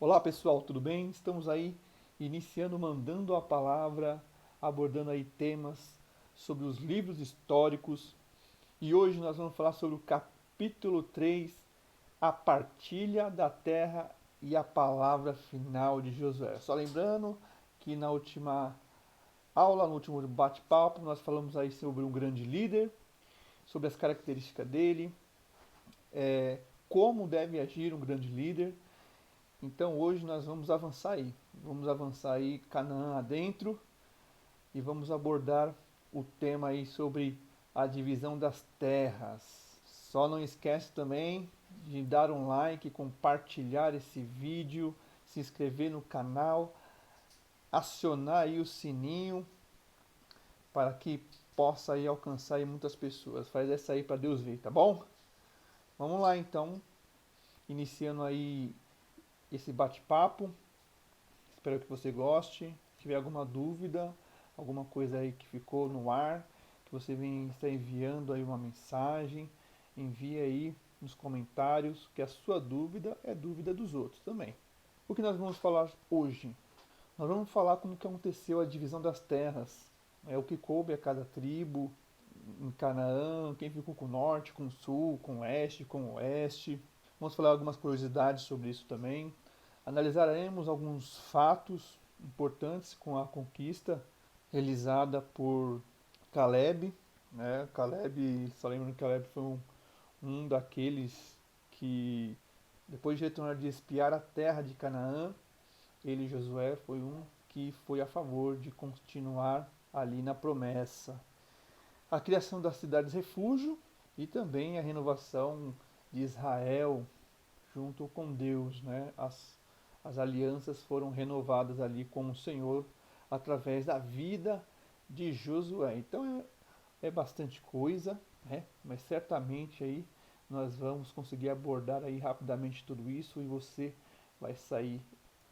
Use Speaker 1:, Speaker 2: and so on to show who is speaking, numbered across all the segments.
Speaker 1: Olá pessoal, tudo bem? Estamos aí iniciando Mandando a Palavra, abordando aí temas sobre os livros históricos e hoje nós vamos falar sobre o capítulo 3, a partilha da terra e a palavra final de Josué. Só lembrando que na última aula, no último bate-papo, nós falamos aí sobre um grande líder, sobre as características dele, como deve agir um grande líder. Então hoje nós vamos avançar aí. Vamos avançar aí Canaã adentro e vamos abordar o tema aí sobre a divisão das terras. Só não esquece também de dar um like, compartilhar esse vídeo, se inscrever no canal, acionar aí o sininho para que possa aí alcançar aí muitas pessoas. Faz essa aí para Deus ver, tá bom? Vamos lá então, iniciando aí esse bate-papo. Espero que você goste. Se tiver alguma dúvida, alguma coisa aí que ficou no ar, que você vem está enviando aí uma mensagem, envie aí nos comentários, que a sua dúvida é dúvida dos outros também. O que nós vamos falar hoje? Nós vamos falar como que aconteceu a divisão das terras, o que coube a cada tribo em Canaã, quem ficou com o norte, com o sul, com o leste, com o oeste. Vamos falar algumas curiosidades sobre isso também. Analisaremos alguns fatos importantes com a conquista realizada por Caleb. Né? Caleb, só lembro que Caleb foi um daqueles que, depois de retornar de espiar a terra de Canaã, ele e Josué foi um que foi a favor de continuar ali na promessa. A criação das cidades refúgio e também a renovação de Israel junto com Deus, né? As alianças foram renovadas ali com o Senhor através da vida de Josué. Então é bastante coisa, né? Mas certamente aí nós vamos conseguir abordar aí rapidamente tudo isso e você vai sair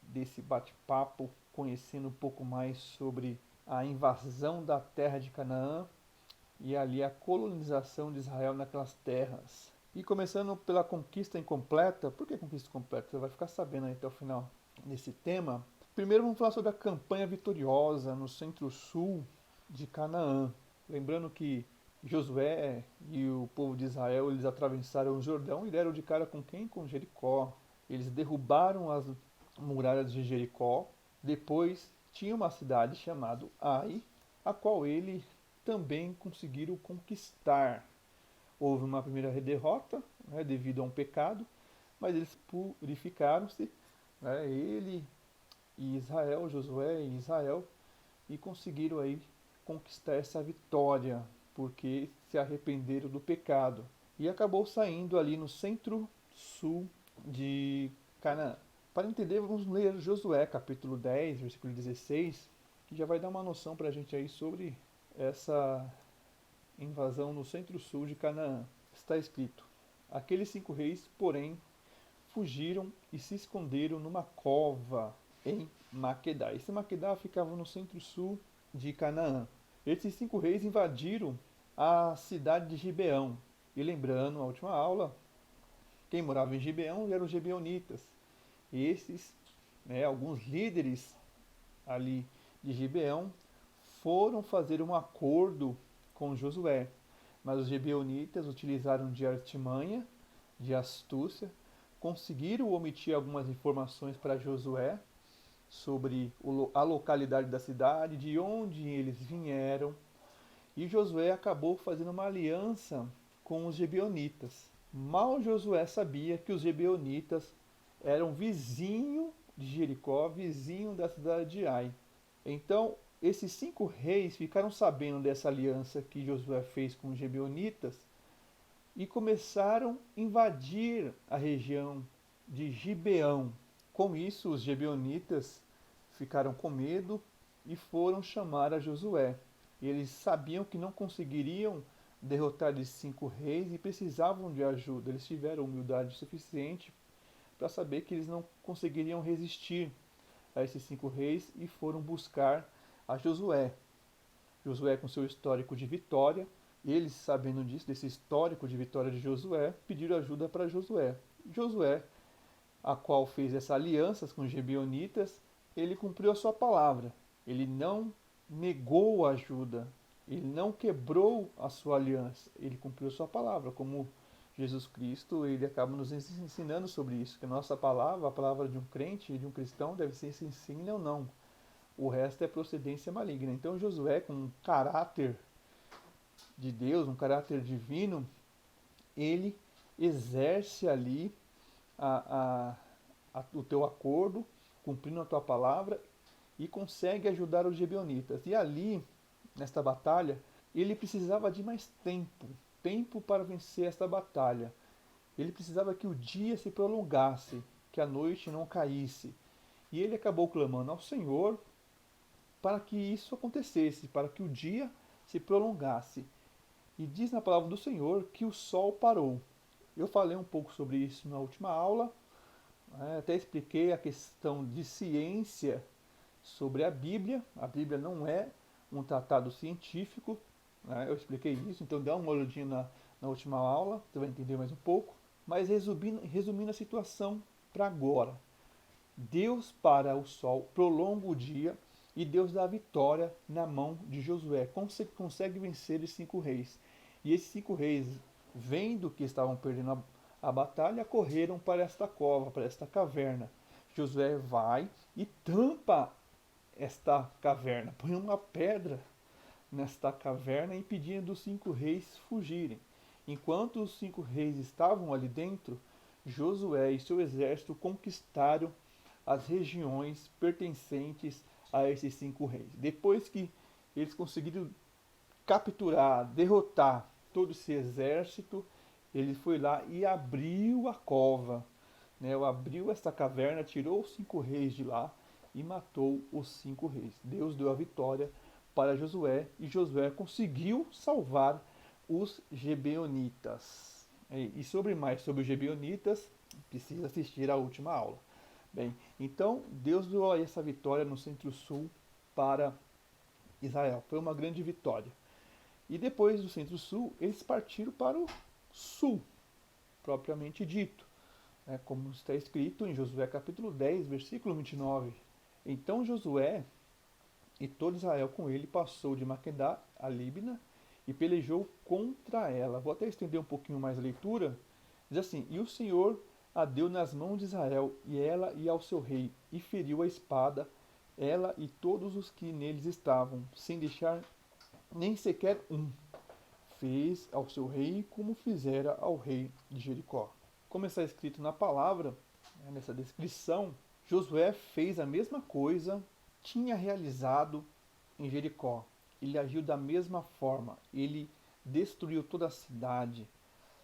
Speaker 1: desse bate-papo conhecendo um pouco mais sobre a invasão da terra de Canaã e ali a colonização de Israel naquelas terras. E começando pela conquista incompleta, por que conquista incompleta? Você vai ficar sabendo aí até o final desse tema. Primeiro vamos falar sobre a campanha vitoriosa no centro-sul de Canaã. Lembrando que Josué e o povo de Israel, eles atravessaram o Jordão e deram de cara com quem? Com Jericó. Eles derrubaram as muralhas de Jericó. Depois tinha uma cidade chamada Ai, a qual ele também conseguiram conquistar. Houve uma primeira derrota, né, devido a um pecado, mas eles purificaram-se, né, ele e Israel, Josué e Israel, e conseguiram aí conquistar essa vitória, porque se arrependeram do pecado. E acabou saindo ali no centro-sul de Canaã. Para entender, vamos ler Josué, capítulo 10, versículo 16, que já vai dar uma noção para a gente aí sobre essa invasão no centro-sul de Canaã. Está escrito: aqueles 5 reis, porém, fugiram e se esconderam numa cova em Maquedá. Esse Maquedá ficava no centro-sul de Canaã. Esses 5 reis invadiram a cidade de Gibeão. E lembrando, a última aula, quem morava em Gibeão eram os gibeonitas. E esses, né, alguns líderes ali de Gibeão, foram fazer um acordo com Josué. Mas os gibeonitas utilizaram de artimanha, de astúcia, conseguiram omitir algumas informações para Josué sobre a localidade da cidade, de onde eles vieram, e Josué acabou fazendo uma aliança com os gibeonitas. Mal Josué sabia que os gibeonitas eram vizinho de Jericó, vizinho da cidade de Ai. Então, esses 5 reis ficaram sabendo dessa aliança que Josué fez com os gibeonitas e começaram a invadir a região de Gibeão. Com isso, os gibeonitas ficaram com medo e foram chamar a Josué. Eles sabiam que não conseguiriam derrotar esses 5 reis e precisavam de ajuda. Eles tiveram humildade suficiente para saber que eles não conseguiriam resistir a esses 5 reis e foram buscar a Josué. Josué, com seu histórico de vitória, eles, sabendo disso, desse histórico de vitória de Josué, pediram ajuda para Josué. Josué a qual fez essa aliança com os gibeonitas, ele cumpriu a sua palavra. Ele não negou a ajuda, ele não quebrou a sua aliança, ele cumpriu a sua palavra, como Jesus Cristo, ele acaba nos ensinando sobre isso, que a nossa palavra, a palavra de um crente, de um cristão, deve ser se sim ou não. O resto é procedência maligna. Então Josué, com um caráter de Deus, um caráter divino, ele exerce ali o teu acordo, cumprindo a tua palavra, e consegue ajudar os gibeonitas. E ali, nesta batalha, ele precisava de mais tempo para vencer esta batalha. Ele precisava que o dia se prolongasse, que a noite não caísse. E ele acabou clamando ao Senhor para que isso acontecesse, para que o dia se prolongasse. E diz na palavra do Senhor que o sol parou. Eu falei um pouco sobre isso na última aula, até expliquei a questão de ciência sobre a Bíblia. A Bíblia não é um tratado científico, eu expliquei isso, então dá uma olhadinha na última aula, você vai entender mais um pouco. Mas resumindo a situação para agora, Deus para o sol, prolonga o dia e Deus dá a vitória na mão de Josué. Consegue vencer os 5 reis. E esses 5 reis, vendo que estavam perdendo a batalha, correram para esta cova, para esta caverna. Josué vai e tampa esta caverna, põe uma pedra nesta caverna, impedindo os 5 reis fugirem. Enquanto os 5 reis estavam ali dentro, Josué e seu exército conquistaram as regiões pertencentes a esses 5 reis. Depois que eles conseguiram capturar, derrotar todo esse exército, ele foi lá e abriu a cova, abriu esta caverna, tirou os 5 reis de lá e matou os 5 reis. Deus deu a vitória para Josué e Josué conseguiu salvar os gibeonitas. E sobre os gibeonitas, precisa assistir à última aula. Bem, então Deus deu essa vitória no Centro-Sul para Israel. Foi uma grande vitória. E depois do Centro-Sul, eles partiram para o Sul, propriamente dito, como está escrito em Josué capítulo 10, versículo 29. Então Josué e todo Israel com ele passou de Maquedá a Líbina e pelejou contra ela. Vou até estender um pouquinho mais a leitura. Diz assim: E o Senhor a deu nas mãos de Israel, e ela e ao seu rei, e feriu a espada, ela e todos os que neles estavam, sem deixar nem sequer um. Fez ao seu rei como fizera ao rei de Jericó. Como está escrito na palavra, nessa descrição, Josué fez a mesma coisa, tinha realizado em Jericó. Ele agiu da mesma forma, ele destruiu toda a cidade,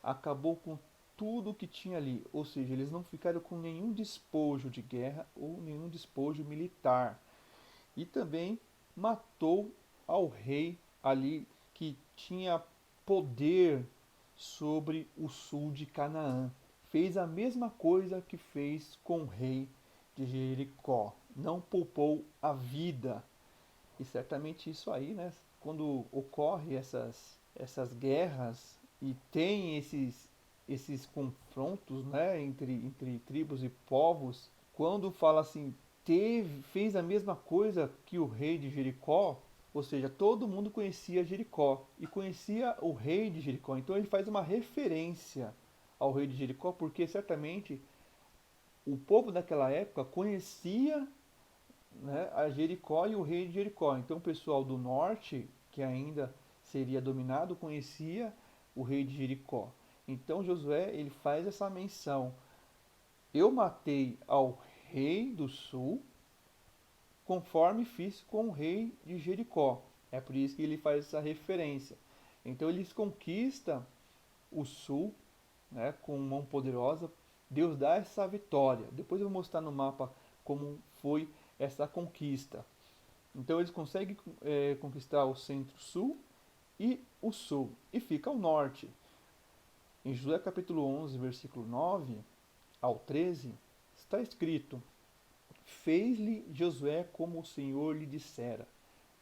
Speaker 1: acabou com tudo que tinha ali, ou seja, eles não ficaram com nenhum despojo de guerra ou nenhum despojo militar. E também matou ao rei ali que tinha poder sobre o sul de Canaã. Fez a mesma coisa que fez com o rei de Jericó. Não poupou a vida. E certamente isso aí, quando ocorre essas guerras e tem esses confrontos, entre tribos e povos, quando fala assim, fez a mesma coisa que o rei de Jericó, ou seja, todo mundo conhecia Jericó e conhecia o rei de Jericó. Então ele faz uma referência ao rei de Jericó, porque certamente o povo daquela época conhecia, a Jericó e o rei de Jericó. Então o pessoal do norte, que ainda seria dominado, conhecia o rei de Jericó. Então Josué ele faz essa menção: eu matei ao rei do sul, conforme fiz com o rei de Jericó. É por isso que ele faz essa referência. Então eles conquistam o sul, com mão poderosa. Deus dá essa vitória. Depois eu vou mostrar no mapa como foi essa conquista. Então eles conseguem conquistar o centro-sul e o sul. E fica o norte. Em Josué capítulo 11, versículo 9 ao 13, está escrito: Fez-lhe Josué como o Senhor lhe dissera.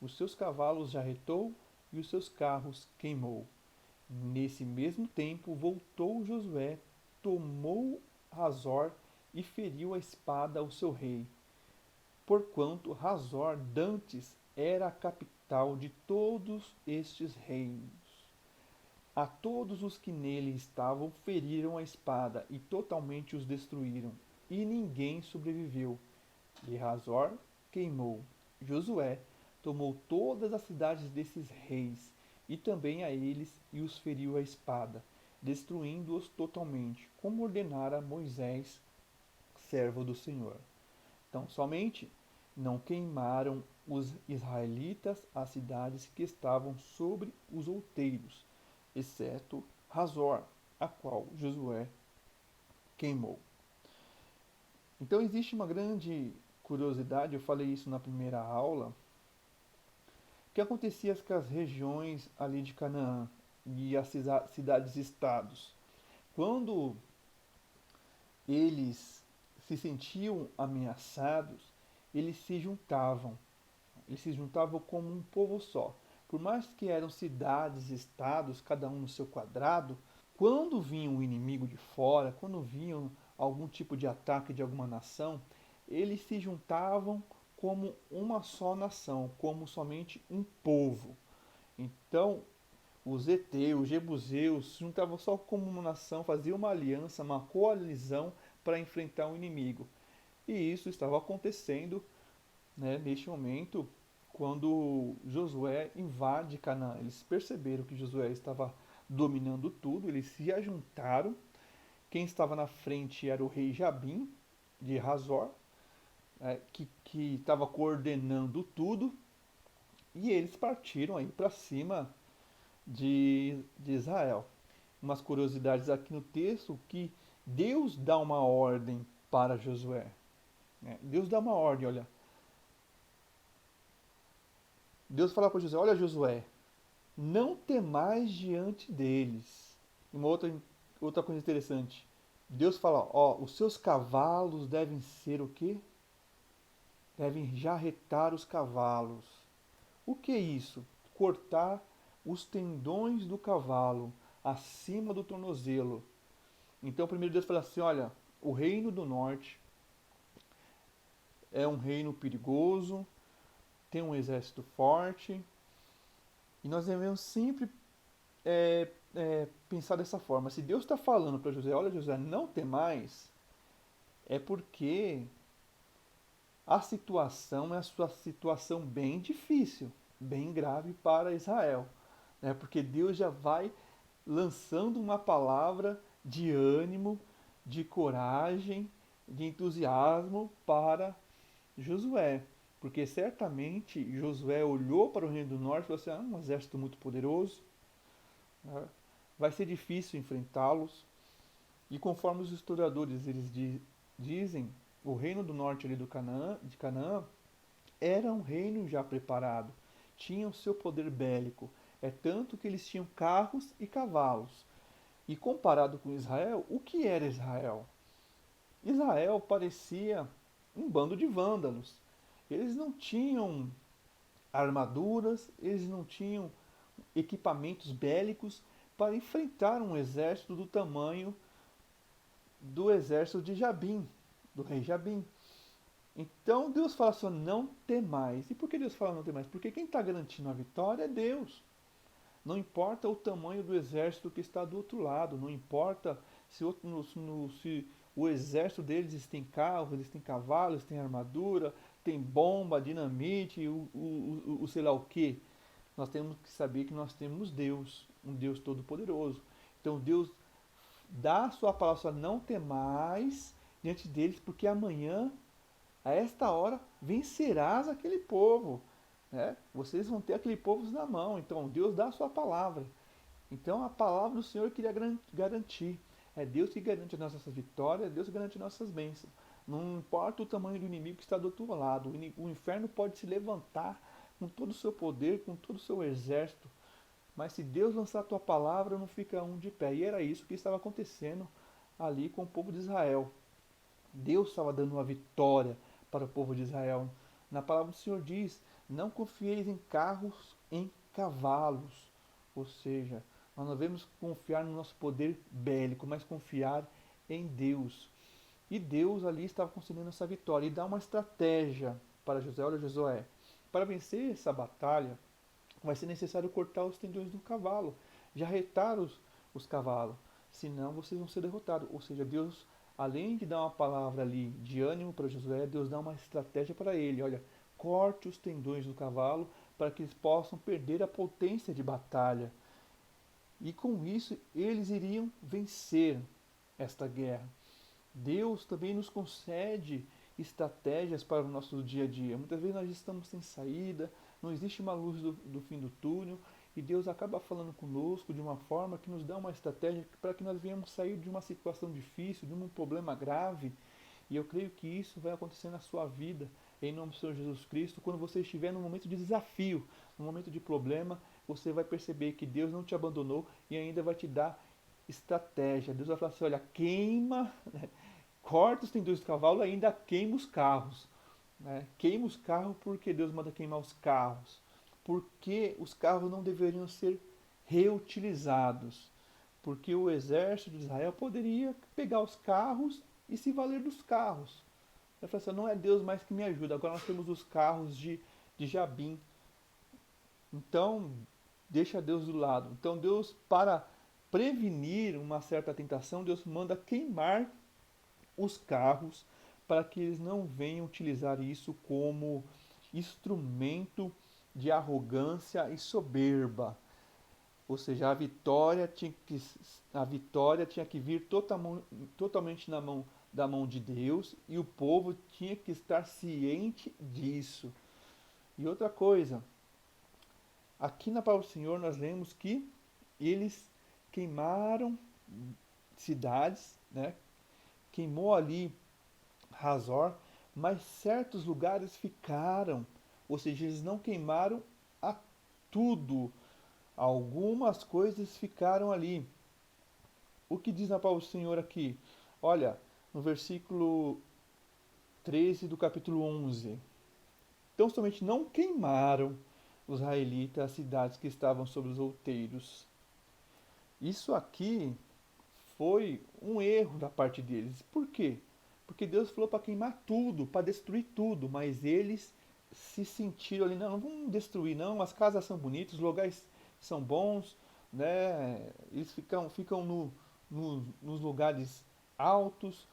Speaker 1: Os seus cavalos jarretou e os seus carros queimou. Nesse mesmo tempo voltou Josué, tomou Hazor e feriu a espada o seu rei, porquanto Razor dantes era a capital de todos estes reinos. A todos os que nele estavam feriram a espada e totalmente os destruíram, e ninguém sobreviveu. E Razor queimou. Josué tomou todas as cidades desses reis, e também a eles, e os feriu a espada, destruindo-os totalmente, como ordenara Moisés, servo do Senhor. Então, somente não queimaram os israelitas as cidades que estavam sobre os outeiros, exceto Razor, a qual Josué queimou. Então existe uma grande curiosidade, eu falei isso na primeira aula, que acontecia com as regiões ali de Canaã e as cidades-estados. Quando eles se sentiam ameaçados, eles se juntavam. Eles se juntavam como um povo só. Por mais que eram cidades, estados, cada um no seu quadrado, quando vinha um inimigo de fora, quando vinham algum tipo de ataque de alguma nação, eles se juntavam como uma só nação, como somente um povo. Então, os heteus, os jebuseus se juntavam só como uma nação, faziam uma aliança, uma coalizão para enfrentar o inimigo. E isso estava acontecendo, né, neste momento, quando Josué invade Canaã. Eles perceberam que Josué estava dominando tudo, eles se ajuntaram. Quem estava na frente era o rei Jabim, de Razor, que estava coordenando tudo, e eles partiram aí para cima de Israel. Umas curiosidades aqui no texto que Deus dá uma ordem para Josué. Né? Deus dá uma ordem, olha. Deus fala para Josué, olha Josué, não temais diante deles. Uma outra coisa interessante. Deus fala, ó, os seus cavalos devem ser o quê? Devem jarretar os cavalos. O que é isso? Cortar os tendões do cavalo acima do tornozelo. Então, primeiro Deus fala assim: olha, o reino do norte é um reino perigoso, tem um exército forte, e nós devemos sempre pensar dessa forma. Se Deus está falando para José: olha, José, não tem mais, é porque a situação é a sua situação bem difícil, bem grave para Israel. Né? Porque Deus já vai lançando uma palavra de ânimo, de coragem, de entusiasmo para Josué. Porque certamente Josué olhou para o Reino do Norte e falou assim: ah, um exército muito poderoso, né? Vai ser difícil enfrentá-los. E conforme os historiadores eles dizem, o Reino do Norte ali de Canaã era um reino já preparado, tinha o seu poder bélico. É tanto que eles tinham carros e cavalos. E comparado com Israel, o que era Israel? Israel parecia um bando de vândalos. Eles não tinham armaduras, eles não tinham equipamentos bélicos para enfrentar um exército do tamanho do exército de Jabim, do rei Jabim. Então Deus fala assim: não temais. E por que Deus fala não temais? Porque quem está garantindo a vitória é Deus. Não importa o tamanho do exército que está do outro lado, não importa se o exército deles tem carros, eles têm cavalos, tem armadura, tem bomba, dinamite, o sei lá o que. Nós temos que saber que nós temos Deus, um Deus todo-poderoso. Então Deus dá a sua palavra, não temais diante deles, porque amanhã, a esta hora, vencerás aquele povo. Né? Vocês vão ter aquele povo na mão. Então Deus dá a sua palavra. Então a palavra do Senhor queria garantir. É Deus que garante as nossas vitórias, é Deus que garante as nossas bênçãos. Não importa o tamanho do inimigo que está do outro lado. O inferno pode se levantar com todo o seu poder, com todo o seu exército. Mas se Deus lançar a tua palavra, não fica um de pé. E era isso que estava acontecendo ali com o povo de Israel. Deus estava dando uma vitória para o povo de Israel. Na palavra do Senhor diz: não confieis em carros, em cavalos. Ou seja, nós não devemos confiar no nosso poder bélico, mas confiar em Deus. E Deus ali estava concedendo essa vitória e dá uma estratégia para Josué. Olha, Josué, para vencer essa batalha, vai ser necessário cortar os tendões do cavalo, já retar os cavalos, senão vocês vão ser derrotados. Ou seja, Deus, além de dar uma palavra ali de ânimo para Josué, Deus dá uma estratégia para ele. Olha, corte os tendões do cavalo para que eles possam perder a potência de batalha. E com isso eles iriam vencer esta guerra. Deus também nos concede estratégias para o nosso dia a dia. Muitas vezes nós estamos sem saída, não existe uma luz do fim do túnel, e Deus acaba falando conosco de uma forma que nos dá uma estratégia para que nós venhamos sair de uma situação difícil, de um problema grave. E eu creio que isso vai acontecer na sua vida, em nome do Senhor Jesus Cristo. Quando você estiver num momento de desafio, num momento de problema, você vai perceber que Deus não te abandonou e ainda vai te dar estratégia. Deus vai falar assim, olha, queima, né? Corta os tendões do cavalo e ainda queima os carros. Né? Queima os carros porque Deus manda queimar os carros. Porque os carros não deveriam ser reutilizados. Porque o exército de Israel poderia pegar os carros e se valer dos carros. Ele falou assim, não é Deus mais que me ajuda, agora nós temos os carros de Jabim. Então, deixa Deus do lado. Então, Deus, para prevenir uma certa tentação, Deus manda queimar os carros para que eles não venham utilizar isso como instrumento de arrogância e soberba. Ou seja, a vitória tinha que vir totalmente da mão de Deus e o povo tinha que estar ciente disso. E outra coisa, aqui na palavra do Senhor nós lemos que eles queimaram cidades, né? Queimou ali Razor, mas certos lugares ficaram, ou seja, eles não queimaram a tudo, algumas coisas ficaram ali. O que diz na palavra do Senhor aqui? Olha, no versículo 13 do capítulo 11. Então somente não queimaram os israelitas as cidades que estavam sobre os outeiros. Isso aqui foi um erro da parte deles. Por quê? Porque Deus falou para queimar tudo, para destruir tudo, mas eles se sentiram ali, não, não vamos destruir não, as casas são bonitas, os lugares são bons, né? Eles ficam nos lugares altos,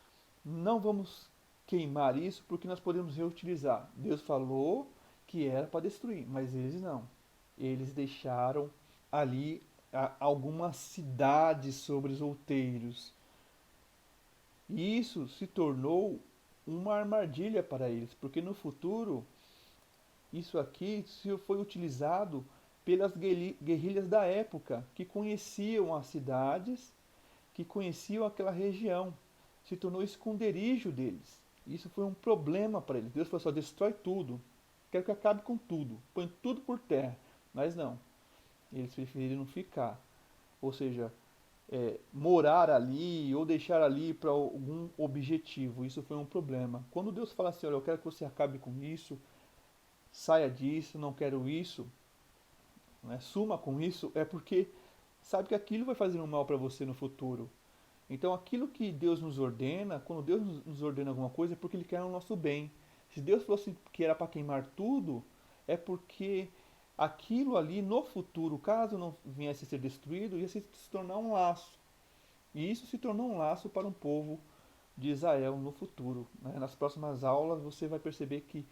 Speaker 1: não vamos queimar isso porque nós podemos reutilizar. Deus falou que era para destruir, mas eles não. Eles deixaram ali algumas cidades sobre os outeiros. E isso se tornou uma armadilha para eles, porque no futuro isso aqui foi utilizado pelas guerrilhas da época, que conheciam as cidades, que conheciam aquela região. Se tornou esconderijo deles. Isso foi um problema para eles. Deus falou assim, destrói tudo. Quero que acabe com tudo. Põe tudo por terra. Mas não. Eles preferiram ficar. Ou seja, morar ali ou deixar ali para algum objetivo. Isso foi um problema. Quando Deus fala assim, olha, eu quero que você acabe com isso, saia disso, não quero isso, né, suma com isso, é porque sabe que aquilo vai fazer um mal para você no futuro. Então aquilo que Deus nos ordena, quando Deus nos ordena alguma coisa, é porque Ele quer o nosso bem. Se Deus fosse que era para queimar tudo, é porque aquilo ali no futuro, caso não viesse a ser destruído, ia se tornar um laço. E isso se tornou um laço para um povo de Israel no futuro. Né? Nas próximas aulas você vai perceber que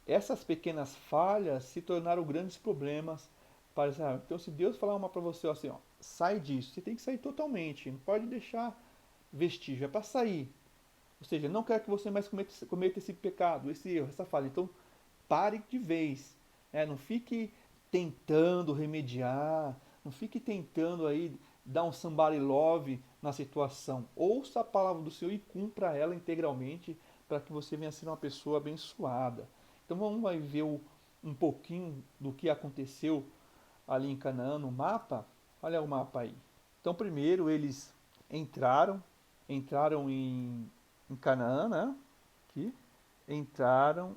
Speaker 1: essas pequenas falhas se tornaram grandes problemas para Israel. Então, se Deus falar uma para você assim, ó, sai disso, você tem que sair totalmente, não pode deixar vestígio, é para sair. Ou seja, não quero que você mais cometa esse pecado, esse erro, essa falha. Então, pare de vez. Não fique tentando remediar, não fique tentando aí dar um somebody love na situação. Ouça a palavra do Senhor e cumpra ela integralmente para que você venha a ser uma pessoa abençoada. Então vamos ver um pouquinho do que aconteceu ali em Canaã no mapa. Olha o mapa aí. Então primeiro eles entraram em Canaã, né? Aqui. Entraram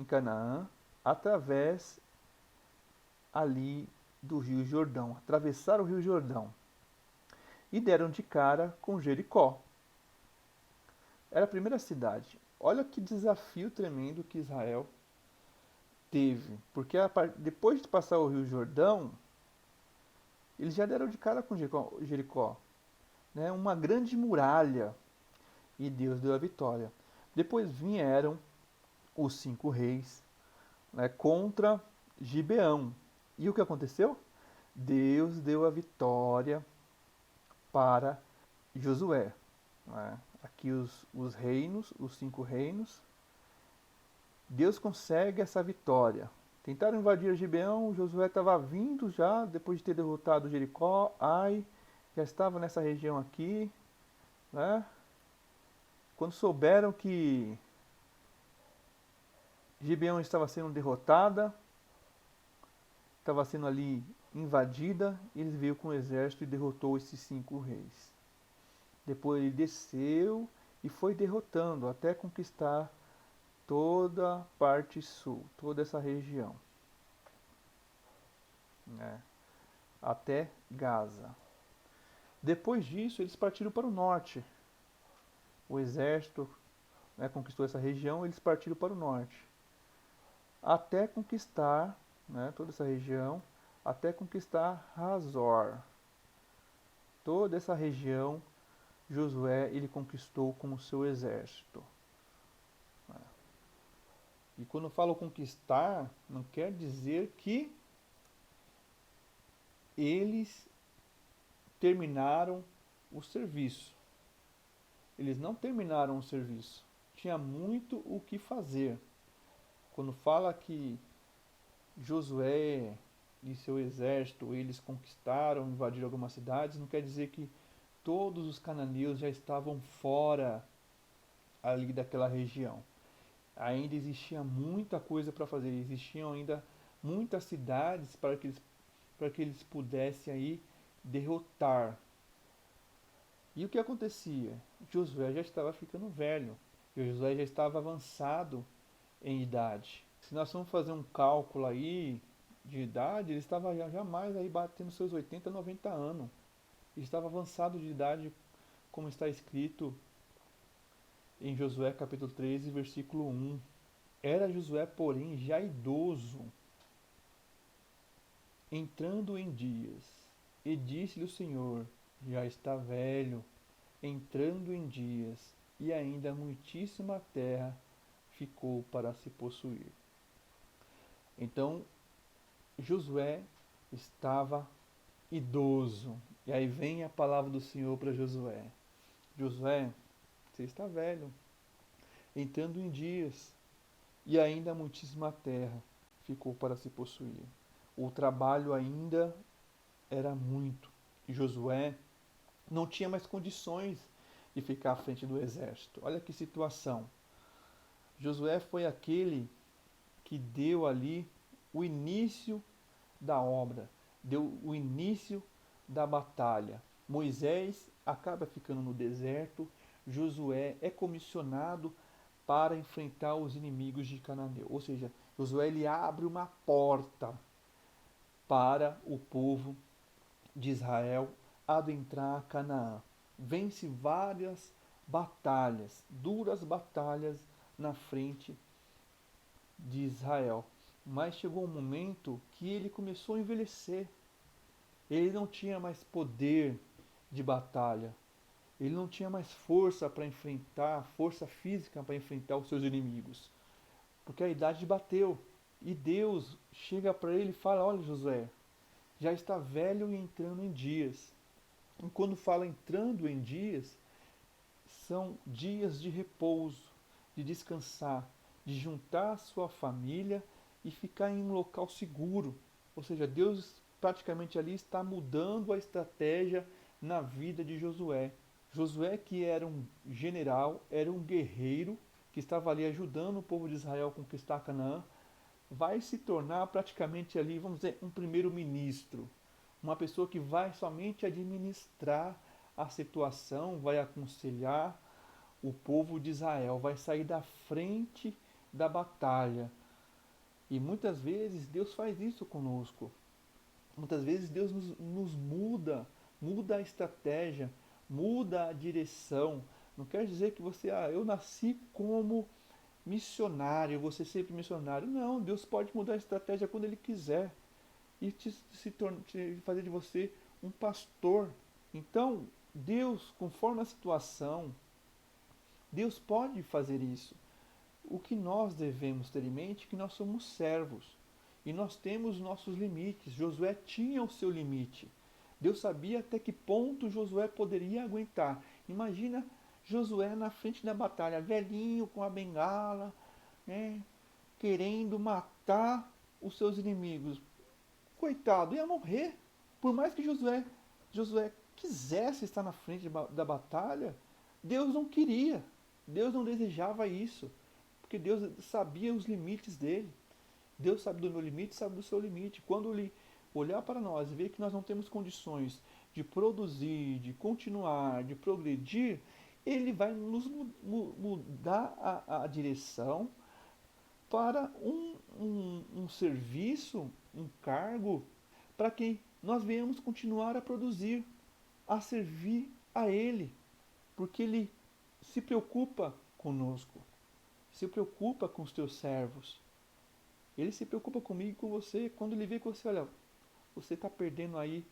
Speaker 1: em Canaã através ali do Rio Jordão, atravessaram o Rio Jordão e deram de cara com Jericó. Era a primeira cidade. Olha que desafio tremendo que Israel teve. Porque depois de passar o Rio Jordão, eles já deram de cara com Jericó, né? Uma grande muralha. E Deus deu a vitória. Depois vieram os 5 reis, né, contra Gibeão. E o que aconteceu? Deus deu a vitória para Josué. Né? Aqui os reinos, os 5 reinos, Deus consegue essa vitória. Tentaram invadir Gibeão, Josué estava vindo já, depois de ter derrotado Jericó, Ai, já estava nessa região aqui, né? Quando souberam que Gibeão estava sendo derrotada, estava sendo ali invadida, eles veio com o exército e derrotou esses 5 reis. Depois ele desceu e foi derrotando até conquistar toda a parte sul, toda essa região, né? Até Gaza. Depois disso, eles partiram para o norte. O exército, né, conquistou essa região, eles partiram para o norte, até conquistar, né, toda essa região, até conquistar Hazor. Toda essa região, Josué ele conquistou com o seu exército. E quando eu falo conquistar, não quer dizer que eles terminaram o serviço. Eles não terminaram o serviço. Tinha muito o que fazer. Quando fala que Josué e seu exército, eles conquistaram, invadiram algumas cidades, não quer dizer que todos os cananeus já estavam fora ali daquela região. Ainda existia muita coisa para fazer, existiam ainda muitas cidades para que eles pudessem aí derrotar. E o que acontecia? Josué já estava ficando velho, Josué já estava avançado em idade. Se nós vamos fazer um cálculo aí de idade, ele estava já mais aí batendo seus 80, 90 anos. Ele estava avançado de idade, como está escrito em Josué capítulo 13, versículo 1. Era Josué, porém, já idoso, entrando em dias, e disse-lhe o Senhor: já está velho, entrando em dias, e ainda muitíssima terra ficou para se possuir. Então, Josué estava idoso. E aí vem a palavra do Senhor para Josué: Josué, você está velho, entrando em dias, e ainda muitíssima terra ficou para se possuir. O trabalho ainda era muito. E Josué não tinha mais condições de ficar à frente do exército. Olha que situação. Josué foi aquele que deu ali o início da obra, deu o início da batalha. Moisés acaba ficando no deserto, Josué é comissionado para enfrentar os inimigos de Cananeu. Ou seja, Josué ele abre uma porta para o povo de Israel adentrar Canaã. Vence várias batalhas, duras batalhas na frente de Israel. Mas chegou um momento que ele começou a envelhecer. Ele não tinha mais poder de batalha. Ele não tinha mais força para enfrentar, força física para enfrentar os seus inimigos. Porque a idade bateu. E Deus chega para ele e fala: olha, Josué, já está velho e entrando em dias. E quando fala entrando em dias, são dias de repouso, de descansar, de juntar a sua família e ficar em um local seguro. Ou seja, Deus praticamente ali está mudando a estratégia na vida de Josué. Josué, que era um general, era um guerreiro, que estava ali ajudando o povo de Israel a conquistar Canaã, vai se tornar praticamente ali, vamos dizer, um primeiro-ministro. Uma pessoa que vai somente administrar a situação, vai aconselhar o povo de Israel, vai sair da frente da batalha. E muitas vezes Deus faz isso conosco. Muitas vezes Deus nos muda a estratégia, muda a direção, Não quer dizer que você, eu nasci como missionário, vou ser sempre missionário. Não, Deus pode mudar a estratégia quando Ele quiser e fazer de você um pastor. Então, Deus, conforme a situação, Deus pode fazer isso. O que nós devemos ter em mente é que nós somos servos e nós temos nossos limites. Josué tinha o seu limite. Deus sabia até que ponto Josué poderia aguentar. Imagina Josué na frente da batalha, velhinho com a bengala, né, querendo matar os seus inimigos. Coitado, ia morrer. Por mais que Josué quisesse estar na frente da batalha, Deus não queria. Deus não desejava isso. Porque Deus sabia os limites dele. Deus sabe do meu limite, sabe do seu limite. Quando Ele olhar para nós e ver que nós não temos condições de produzir, de continuar, de progredir, Ele vai nos mudar a direção para um serviço, um cargo, para que nós venhamos continuar a produzir, a servir a Ele, porque Ele se preocupa conosco, se preocupa com os teus servos. Ele se preocupa comigo e com você. Quando Ele vê que você, olha, você está perdendo aí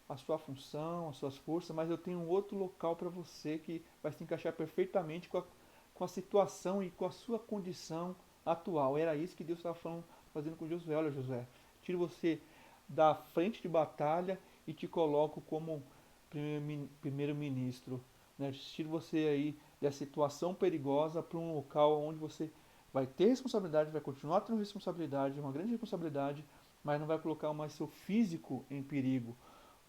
Speaker 1: a sua função, as suas forças, mas eu tenho um outro local para você que vai se encaixar perfeitamente com a situação e com a sua condição atual. Era isso que Deus estava fazendo com Josué. Olha, Josué, tiro você da frente de batalha e te coloco como primeiro-ministro. Né? Tiro você aí dessa situação perigosa para um local onde você vai ter responsabilidade, vai continuar tendo responsabilidade, uma grande responsabilidade, mas não vai colocar mais seu físico em perigo.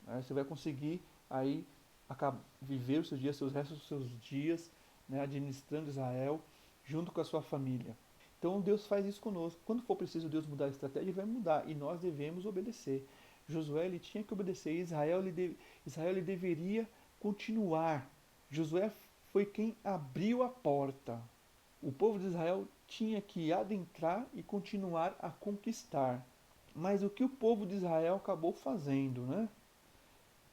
Speaker 1: Né? Você vai conseguir aí viver os seus dias, os restos dos seus dias, né, administrando Israel junto com a sua família. Então Deus faz isso conosco. Quando for preciso Deus mudar a estratégia, Ele vai mudar e nós devemos obedecer. Josué ele tinha que obedecer, Israel ele deveria continuar. Josué foi quem abriu a porta. O povo de Israel tinha que adentrar e continuar a conquistar. Mas o que o povo de Israel acabou fazendo, né?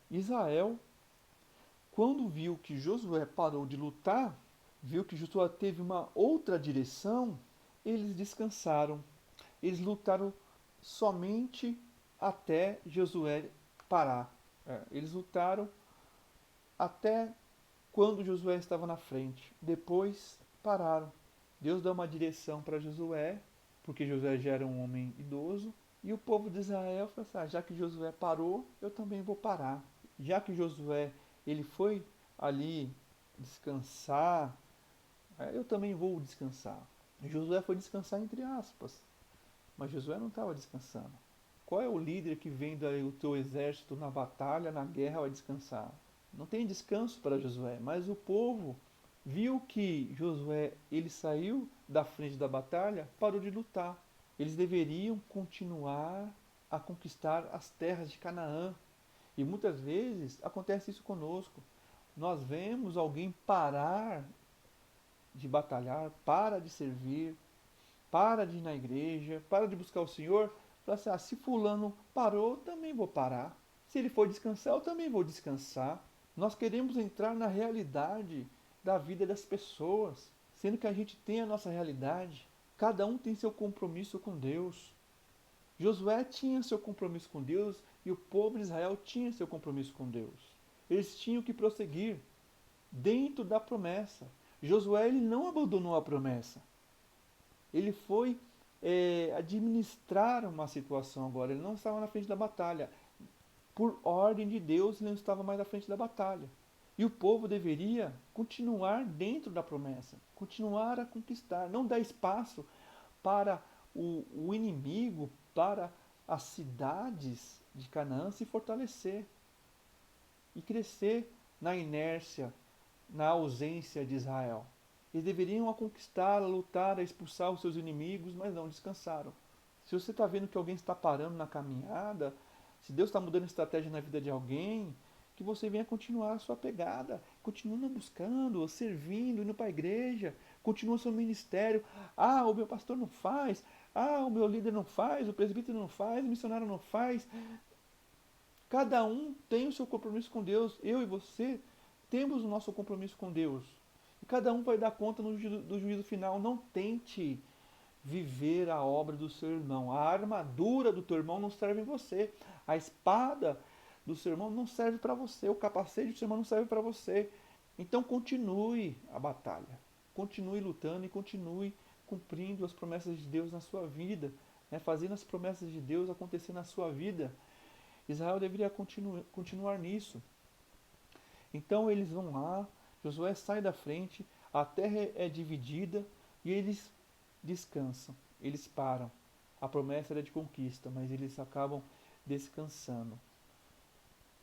Speaker 1: Israel, quando viu que Josué parou de lutar, viu que Josué teve uma outra direção, eles descansaram. Eles lutaram somente até Josué parar. Eles lutaram até quando Josué estava na frente. Depois pararam. Deus dá uma direção para Josué, porque Josué já era um homem idoso, e o povo de Israel falou assim, já que Josué parou, eu também vou parar. Já que Josué ele foi ali descansar, eu também vou descansar. Josué foi descansar entre aspas, mas Josué não estava descansando. Qual é o líder que vem do teu exército na batalha, na guerra, vai descansar? Não tem descanso para Josué, mas o povo viu que Josué ele saiu da frente da batalha, parou de lutar. Eles deveriam continuar a conquistar as terras de Canaã. E muitas vezes acontece isso conosco. Nós vemos alguém parar de batalhar, para de servir, para de ir na igreja, para de buscar o Senhor, fala assim, se fulano parou, eu também vou parar. Se ele for descansar, eu também vou descansar. Nós queremos entrar na realidade da vida das pessoas, sendo que a gente tem a nossa realidade. Cada um tem seu compromisso com Deus. Josué tinha seu compromisso com Deus e o povo de Israel tinha seu compromisso com Deus. Eles tinham que prosseguir dentro da promessa. Josué ele não abandonou a promessa. Ele foi administrar uma situação agora. Ele não estava na frente da batalha. Por ordem de Deus, ele não estava mais na frente da batalha. E o povo deveria continuar dentro da promessa, continuar a conquistar, não dar espaço para o inimigo, para as cidades de Canaã se fortalecer e crescer na inércia, na ausência de Israel. Eles deveriam a conquistar, a lutar, a expulsar os seus inimigos, mas não descansaram. Se você está vendo que alguém está parando na caminhada, se Deus está mudando a estratégia na vida de alguém, que você venha continuar a sua pegada, continua buscando, servindo, indo para a igreja, continua seu ministério. O meu pastor não faz, o meu líder não faz, o presbítero não faz, o missionário não faz. Cada um tem o seu compromisso com Deus. Eu e você temos o nosso compromisso com Deus. E cada um vai dar conta do juízo final. Não tente viver a obra do seu irmão. A armadura do teu irmão não serve em você. A espada do seu irmão não serve para você. O capacete do seu irmão não serve para você. Então continue a batalha. Continue lutando e continue cumprindo as promessas de Deus na sua vida, né? Fazendo as promessas de Deus acontecer na sua vida. Israel deveria continuar nisso. Então eles vão lá, Josué sai da frente, a terra é dividida e eles descansam, eles param. A promessa era de conquista, mas eles acabam descansando.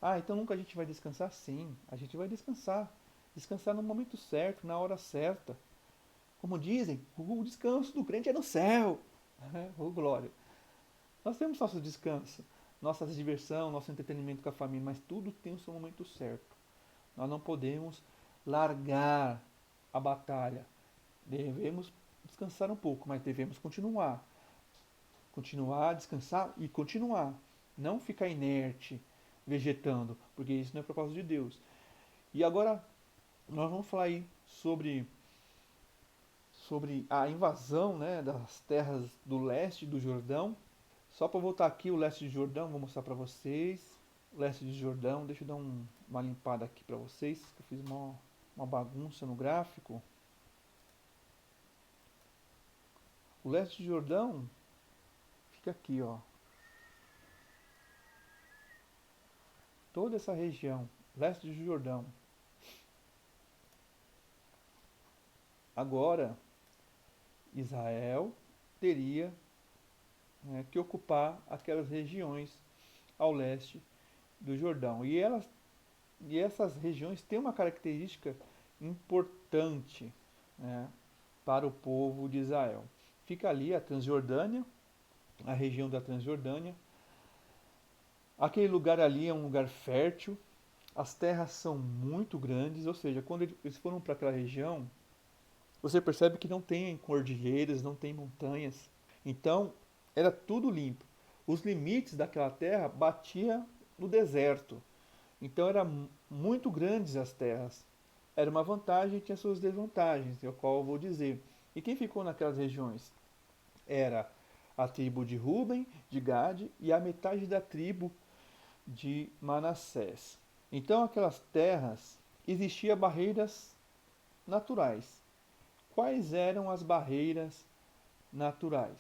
Speaker 1: Ah, então nunca a gente vai descansar? Sim, a gente vai descansar. Descansar no momento certo, na hora certa. Como dizem, o descanso do crente é no céu. Oh, glória. Nós temos nosso descanso, nossa diversão, nosso entretenimento com a família, mas tudo tem o seu momento certo. Nós não podemos largar a batalha. Devemos descansar um pouco, mas devemos continuar. Continuar, descansar e continuar. Não ficar inerte, vegetando, porque isso não é propósito de Deus. E agora nós vamos falar aí sobre a invasão, né, das terras do leste do Jordão. Só para voltar aqui, o leste de Jordão, vou mostrar para vocês. O leste de Jordão, deixa eu dar uma limpada aqui para vocês, que eu fiz uma bagunça no gráfico. O leste de Jordão fica aqui, ó. Toda essa região, leste de Jordão. Agora, Israel teria, né, que ocupar aquelas regiões ao leste do Jordão. E essas regiões têm uma característica importante, né, para o povo de Israel. Fica ali a Transjordânia, a região da Transjordânia. Aquele lugar ali é um lugar fértil, as terras são muito grandes, ou seja, quando eles foram para aquela região, você percebe que não tem cordilheiras, não tem montanhas. Então, era tudo limpo. Os limites daquela terra batiam no deserto. Então, eram muito grandes as terras. Era uma vantagem e tinha suas desvantagens, o qual eu vou dizer. E quem ficou naquelas regiões? Era a tribo de Ruben, de Gade e a metade da tribo de Manassés. Então, aquelas terras existiam barreiras naturais. Quais eram as barreiras naturais?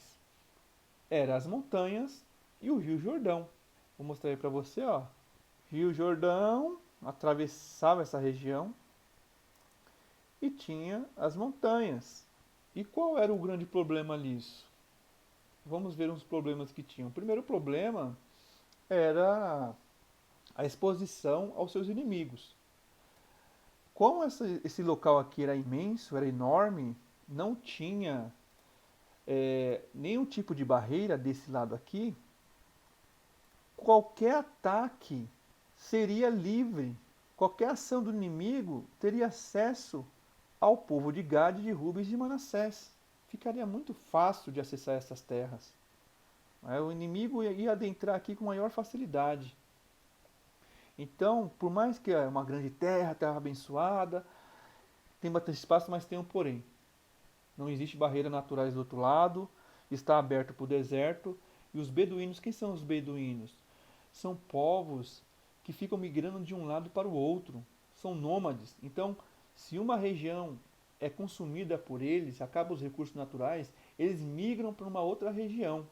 Speaker 1: Eram as montanhas e o Rio Jordão. Vou mostrar aí para você, ó. Rio Jordão atravessava essa região e tinha as montanhas. E qual era o grande problema nisso? Vamos ver uns problemas que tinham. O primeiro problema era a exposição aos seus inimigos. Como esse local aqui era imenso, era enorme, não tinha nenhum tipo de barreira desse lado aqui, qualquer ataque seria livre. Qualquer ação do inimigo teria acesso ao povo de Gade, de Rubens e de Manassés. Ficaria muito fácil de acessar essas terras. O inimigo ia adentrar aqui com maior facilidade. Então, por mais que é uma grande terra, terra abençoada, tem bastante espaço, mas tem um porém. Não existe barreiras naturais do outro lado, está aberto para o deserto. E os beduínos, quem são os beduínos? São povos que ficam migrando de um lado para o outro, são nômades. Então, se uma região é consumida por eles, acabam os recursos naturais, eles migram para uma outra região.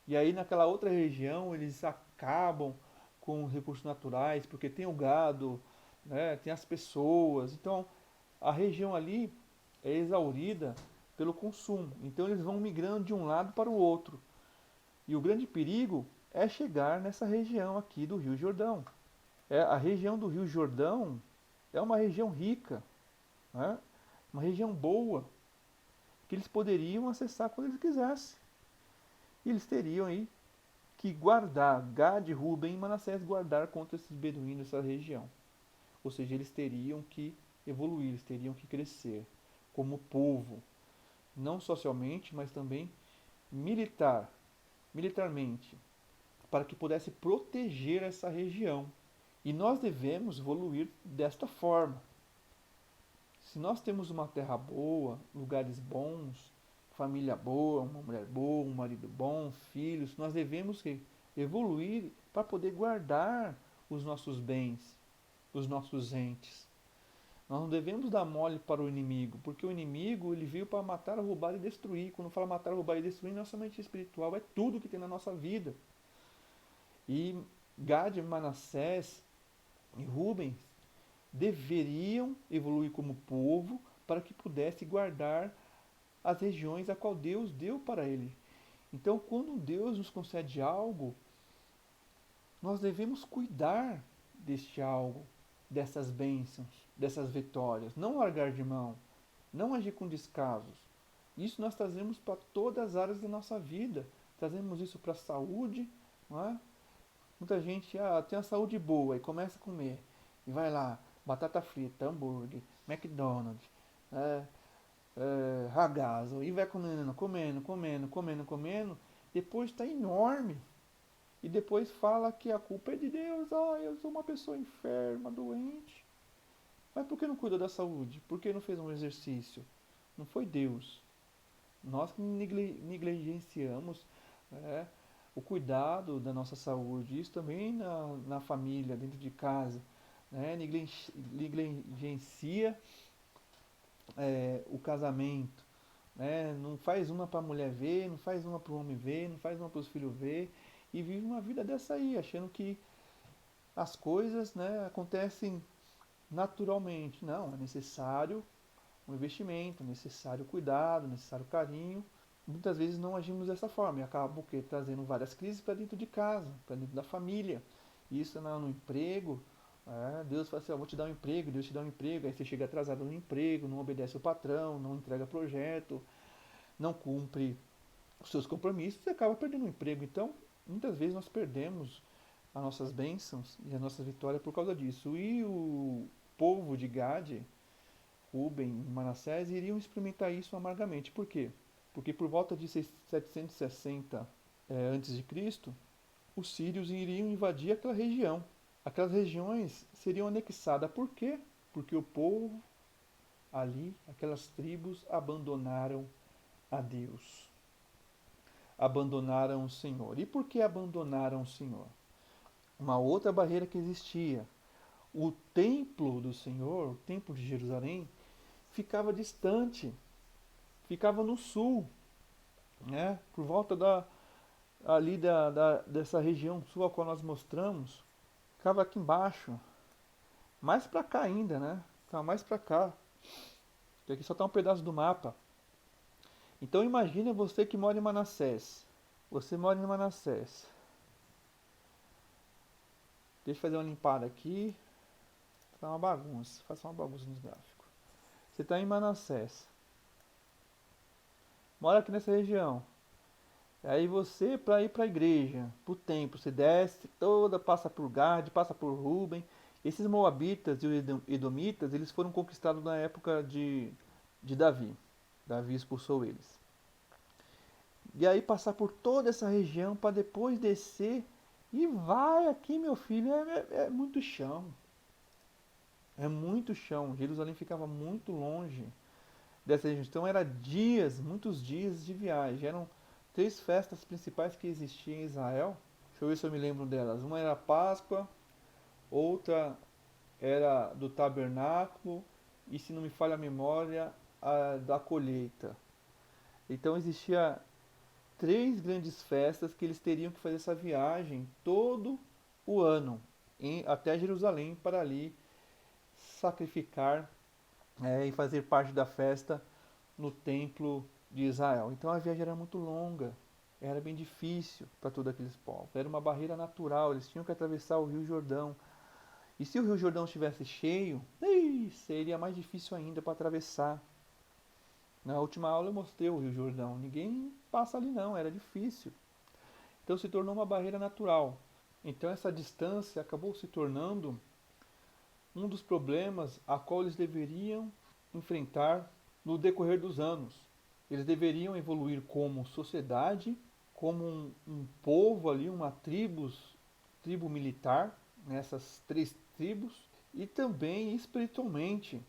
Speaker 1: E aí naquela outra região eles acabam com os recursos naturais, porque tem o gado, né, tem as pessoas. Então, a região ali é exaurida pelo consumo. Então eles vão migrando de um lado para o outro. E o grande perigo é chegar nessa região aqui do Rio Jordão. A região do Rio Jordão é uma região rica, né? Uma região boa, que eles poderiam acessar quando eles quisessem. E eles teriam aí que guardar, Gade, Ruben e Manassés guardar contra esses beduínos dessa região. Ou seja, eles teriam que evoluir, eles teriam que crescer como povo, não socialmente, mas também militarmente, para que pudesse proteger essa região. E nós devemos evoluir desta forma. Se nós temos uma terra boa, lugares bons, família boa, uma mulher boa, um marido bom, filhos, nós devemos evoluir para poder guardar os nossos bens, os nossos entes. Nós não devemos dar mole para o inimigo, porque o inimigo ele veio para matar, roubar e destruir. Quando fala matar, roubar e destruir, nossa mente espiritual é tudo que tem na nossa vida. E Gad, Manassés e Rubens deveriam evoluir como povo para que pudesse guardar as regiões a qual Deus deu para ele. Então, quando Deus nos concede algo, nós devemos cuidar deste algo, dessas bênçãos, dessas vitórias, não largar de mão, não agir com descasos. Isso nós trazemos para todas as áreas da nossa vida. Trazemos isso para a saúde, não é? Muita gente tem a saúde boa e começa a comer. E vai lá, batata frita, hambúrguer, McDonald's, ragazzo, e vai comendo. Depois está enorme. E depois fala que a culpa é de Deus. Eu sou uma pessoa enferma, doente. Mas por que não cuida da saúde? Por que não fez um exercício? Não foi Deus. Nós que negligenciamos o cuidado da nossa saúde. Isso também na família, dentro de casa. Negligencia o casamento. Não faz uma para a mulher ver, não faz uma para o homem ver, não faz uma para os filhos ver. E vive uma vida dessa aí, achando que as coisas acontecem naturalmente. Não, é necessário um investimento, necessário cuidado, necessário carinho. Muitas vezes não agimos dessa forma e acaba trazendo várias crises para dentro de casa, para dentro da família. Isso no emprego. Deus fala assim, vou te dar um emprego, Deus te dá um emprego, aí você chega atrasado no emprego, não obedece o patrão, não entrega projeto, não cumpre os seus compromissos, você acaba perdendo o emprego. Então, muitas vezes nós perdemos as nossas bênçãos e a nossa vitória por causa disso. E o povo de Gade, Ruben e Manassés iriam experimentar isso amargamente. Por quê? Porque por volta de 760 a.C., os sírios iriam invadir aquela região. Aquelas regiões seriam anexadas. Por quê? Porque o povo ali, aquelas tribos, abandonaram a Deus. Abandonaram o Senhor. E por que abandonaram o Senhor? Uma outra barreira que existia. O templo do Senhor, o templo de Jerusalém, ficava distante, ficava no sul, por volta dessa região sul a qual nós mostramos, ficava aqui embaixo, mais para cá ainda, ficava mais para cá, que aqui só está um pedaço do mapa. Então imagina você que mora em Manassés, deixa eu fazer uma limpada aqui, tá uma bagunça, faça uma bagunça nos gráficos. Você está em Manassés, mora aqui nessa região. Aí você, para ir para a igreja, para o templo, você desce toda, passa por Gade, passa por Ruben. Esses moabitas e edomitas, eles foram conquistados na época de Davi. Davi expulsou eles. E aí passar por toda essa região para depois descer e vai aqui, meu filho, é muito chão. É muito chão. Jerusalém ficava muito longe dessa região. Então era dias, muitos dias de viagem. Eram 3 festas principais que existiam em Israel. Deixa eu ver se eu me lembro delas. Uma era a Páscoa, outra era do Tabernáculo e, se não me falha a memória, a da colheita. Então existia 3 grandes festas que eles teriam que fazer essa viagem todo o ano até Jerusalém para ali sacrificar e fazer parte da festa no templo de Israel. Então a viagem era muito longa, era bem difícil para todos aqueles povos. Era uma barreira natural, eles tinham que atravessar o Rio Jordão. E se o Rio Jordão estivesse cheio, seria mais difícil ainda para atravessar. Na última aula eu mostrei o Rio Jordão. Ninguém passa ali não, era difícil. Então se tornou uma barreira natural. Então essa distância acabou se tornando um dos problemas a qual eles deveriam enfrentar no decorrer dos anos. Eles deveriam evoluir como sociedade, como um povo ali, uma tribo militar, nessas 3 tribos, e também espiritualmente.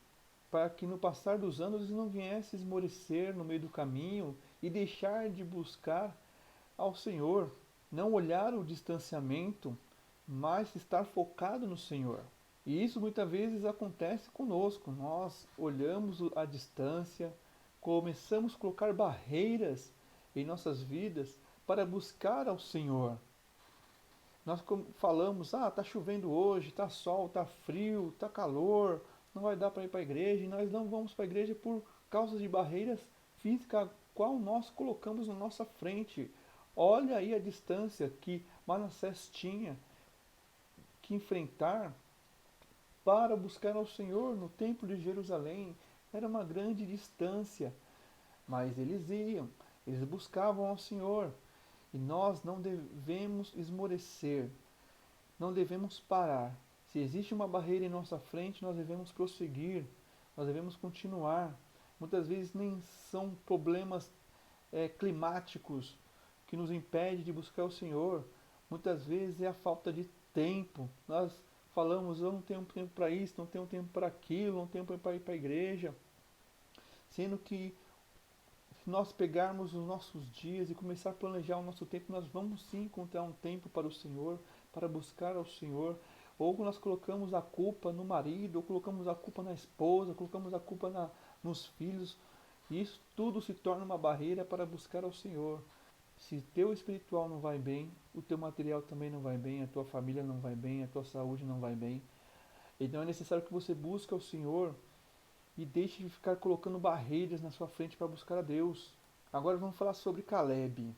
Speaker 1: para que no passar dos anos eles não viessem esmorecer no meio do caminho e deixar de buscar ao Senhor, não olhar o distanciamento, mas estar focado no Senhor. E isso muitas vezes acontece conosco. Nós olhamos a distância, começamos a colocar barreiras em nossas vidas para buscar ao Senhor. Nós falamos, tá chovendo hoje, tá sol, tá frio, tá calor, não vai dar para ir para a igreja, e nós não vamos para a igreja por causa de barreiras físicas, qual nós colocamos na nossa frente. Olha aí a distância que Manassés tinha que enfrentar para buscar ao Senhor no templo de Jerusalém. Era uma grande distância, mas eles iam, eles buscavam ao Senhor. E nós não devemos esmorecer, não devemos parar. Se existe uma barreira em nossa frente, nós devemos prosseguir, nós devemos continuar. Muitas vezes nem são problemas climáticos que nos impedem de buscar o Senhor. Muitas vezes é a falta de tempo. Nós falamos, eu não tenho tempo para isso, não tenho tempo para aquilo, não tenho tempo para ir para a igreja. Sendo que se nós pegarmos os nossos dias e começar a planejar o nosso tempo, nós vamos sim encontrar um tempo para o Senhor, para buscar ao Senhor. Ou nós colocamos a culpa no marido, ou colocamos a culpa na esposa, colocamos a culpa nos filhos. E isso tudo se torna uma barreira para buscar ao Senhor. Se teu espiritual não vai bem, o teu material também não vai bem, a tua família não vai bem, a tua saúde não vai bem. Então é necessário que você busque ao Senhor e deixe de ficar colocando barreiras na sua frente para buscar a Deus. Agora vamos falar sobre Caleb.